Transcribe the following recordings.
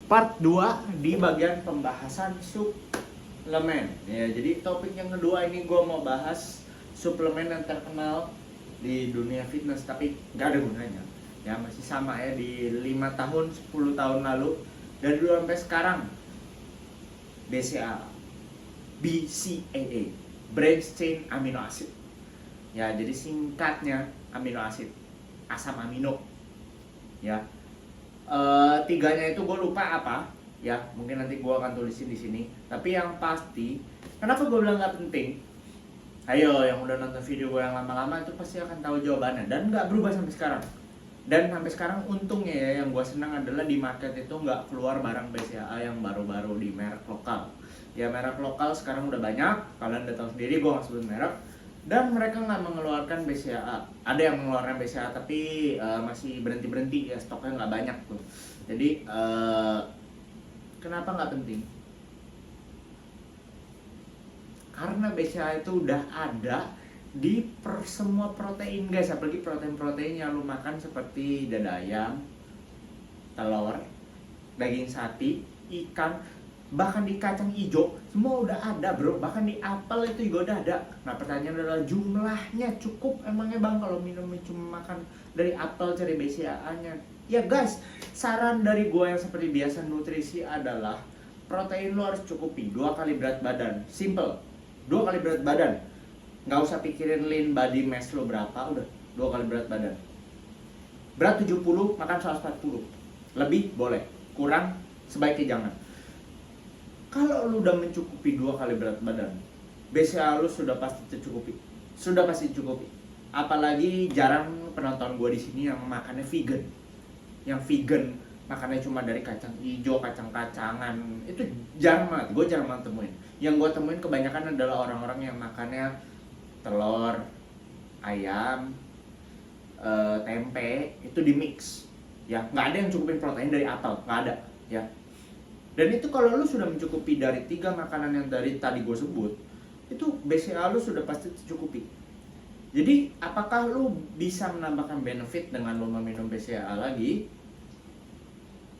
Part 2 di bagian pembahasan suplemen. Ya, jadi topik yang kedua ini gue mau bahas suplemen yang terkenal di dunia fitness tapi nggak ada gunanya. Ya, masih sama ya di 5 tahun, 10 tahun lalu dari dulu sampai sekarang. BCAA, Branched Chain Amino Acid. Ya, jadi singkatnya amino acid, asam amino. Ya, tiganya itu gue lupa apa ya, mungkin nanti gue akan tulisin di sini. Tapi yang pasti, kenapa gue bilang nggak penting? Ayo, yang udah nonton video gue yang lama-lama itu pasti akan tahu jawabannya, dan nggak berubah sampai sekarang. Dan sampai sekarang untungnya ya, yang gue senang adalah di market itu nggak keluar barang BCAA yang baru-baru di merek lokal. Ya, merek lokal sekarang udah banyak, kalian udah tahu sendiri, gue nggak sebut merek. Dan mereka nggak mengeluarkan BCAA. Ada yang mengeluarkan BCAA tapi masih berhenti-berhenti ya, stoknya nggak banyak tuh. Jadi kenapa nggak penting? Karena BCAA itu udah ada di semua protein guys, apalagi protein-protein yang lu makan seperti dada ayam, telur, daging sapi, ikan, bahkan di kacang hijau semua udah ada bro, bahkan di apel itu juga udah ada. Nah pertanyaan adalah jumlahnya cukup emangnya bang kalau minumnya cuma makan dari apel cari BCAA-nya? Ya guys, saran dari gue yang seperti biasa nutrisi adalah protein lo harus cukupi 2 kali berat badan, simple, 2 kali berat badan. Nggak usah pikirin lean body mass lo berapa, udah 2 kali berat badan. Berat 70, makan 140, lebih boleh, kurang sebaiknya jangan. Kalau lu udah mencukupi 2 kali berat badan, BCAA lu sudah pasti tercukupi. Sudah pasti cukupi. Apalagi jarang penonton gue di sini yang makannya vegan. Yang vegan makannya cuma dari kacang hijau, kacang-kacangan. Itu jarang banget. Gue jarang banget temuin. Yang gue temuin kebanyakan adalah orang-orang yang makannya telur, ayam, tempe, itu di mix. Ya, nggak ada yang cukupin protein dari apel, nggak ada. Ya. Dan itu kalau lu sudah mencukupi dari 3 makanan yang dari tadi gue sebut, itu BCAA lu sudah pasti tercukupi. Jadi apakah lu bisa menambahkan benefit dengan lu meminum BCAA lagi?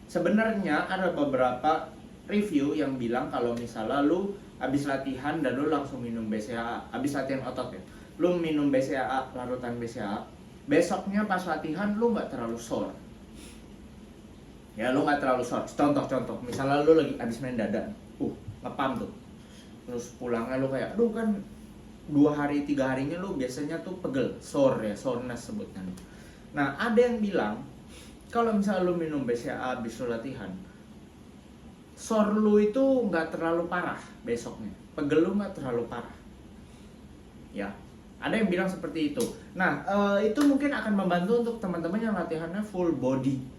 Sebenarnya ada beberapa review yang bilang kalau misalnya lu habis latihan dan lu langsung minum BCAA, habis latihan otot ya, lu minum BCAA, larutan BCAA, besoknya pas latihan lu nggak terlalu sore. Ya lu nggak terlalu short. Contoh, misalnya lu lagi abis main dada, ngepam tuh, terus pulangnya lu kayak, aduh kan 2 hari 3 harinya lu biasanya tuh pegel, sore ya, soreness sebutnya. Nah ada yang bilang kalau misalnya lu minum BCAA abis lu latihan, sore lu itu nggak terlalu parah besoknya, pegel lu nggak terlalu parah. Ya, ada yang bilang seperti itu. Nah itu mungkin akan membantu untuk teman-teman yang latihannya full body.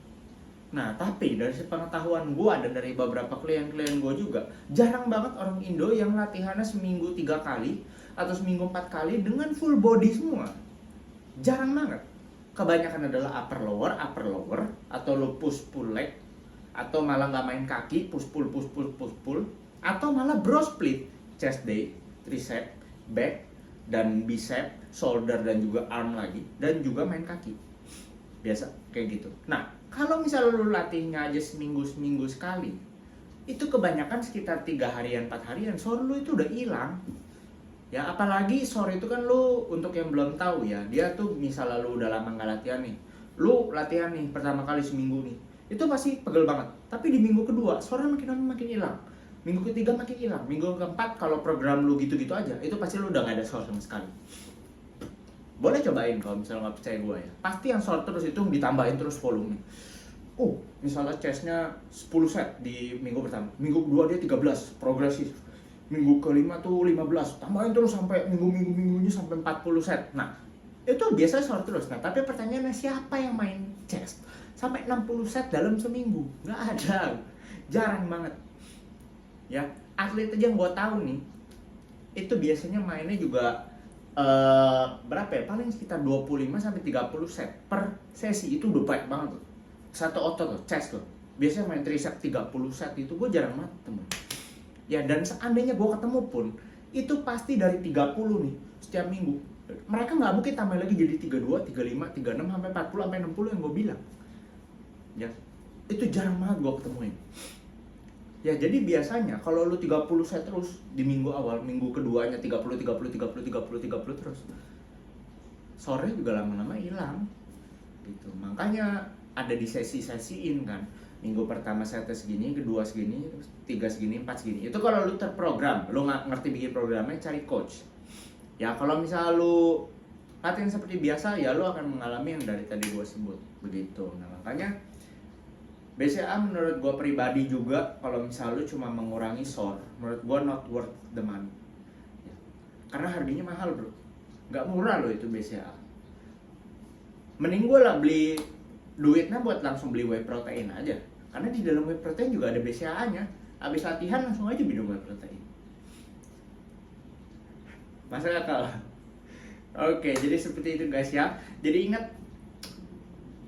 Nah, tapi dari sepengetahuan gue dan dari beberapa klien-klien gue juga, jarang banget orang Indo yang latihannya seminggu 3 kali atau seminggu 4 kali dengan full body semua. Jarang banget. Kebanyakan adalah upper lower, atau lo push pull leg, atau malah nggak main kaki, push pull, atau malah bro split, chest day, tricep, back, dan bicep, shoulder, dan juga arm lagi, dan juga main kaki. Biasa kayak gitu. Nah, kalau misalnya lu latihnya aja seminggu sekali, itu kebanyakan sekitar 3 harian, 4 harian, sore lu itu udah hilang. Ya, apalagi sore itu kan lu, untuk yang belum tahu ya, dia tuh misalnya lu udah lama nggak latihan nih, lu latihan nih pertama kali seminggu nih, itu pasti pegel banget. Tapi di minggu kedua, sore makin lama makin hilang. Minggu ketiga makin hilang. Minggu keempat kalau program lu gitu-gitu aja, itu pasti lu udah nggak ada sore sama sekali. Boleh cobain kalau misalnya nggak percaya gue ya. Pasti yang short terus itu ditambahin terus volume. Misalnya chestnya 10 set di minggu pertama, minggu kedua dia 13, progresif. Minggu kelima tuh 15, tambahin terus sampai minggunya sampai 40 set. Nah, itu biasanya short terus. Nah, tapi pertanyaannya siapa yang main chest sampai 60 set dalam seminggu? Nggak ada. Jarang banget. Ya, atlet aja yang gue tahu nih, itu biasanya mainnya juga berapa ya, paling sekitar 25 sampai 30 set per sesi. Itu udah banyak banget tuh. Satu otot tuh, chest tuh, biasanya main tricep 30 set, itu gue jarang banget temen. Ya, dan seandainya gue ketemu pun, itu pasti dari 30 nih setiap minggu. Mereka nggak mungkin tambah lagi jadi 32, 35, 36, sampai 40, sampai 60 yang gue bilang. Ya, Itu jarang banget gue ketemuin. Ya jadi biasanya kalau lu 30 set terus di minggu awal, minggu keduanya 30 terus, sore juga lama-lama hilang gitu. Makanya ada di sesi-sesiin kan, minggu pertama setnya segini, kedua segini, tiga segini, empat segini. Itu kalau lu terprogram, lu nggak ngerti bikin programnya, cari coach. Ya kalau misalnya lu latihan seperti biasa, ya lu akan mengalami yang dari tadi gue sebut begitu. Nah makanya BCA menurut gue pribadi juga, kalau misalnya lu cuma mengurangi sore, menurut gue not worth the money ya. Karena harganya mahal bro, nggak murah loh itu BCA. Mending gue lah beli duitnya buat langsung beli whey protein aja, karena di dalam whey protein juga ada BCA nya. Habis latihan langsung aja minum whey protein, masuk akal. Oke, jadi seperti itu guys ya. Jadi ingat,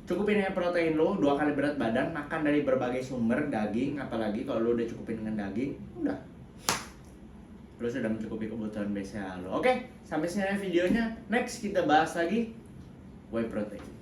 cukupin ya protein lo 2 kali berat badan, makan dari berbagai sumber, daging, apalagi kalau lo udah cukupin dengan daging, udah lo sudah mencukupi kebutuhan BCA lo. Oke, sampai sini videonya. Next kita bahas lagi whey protein.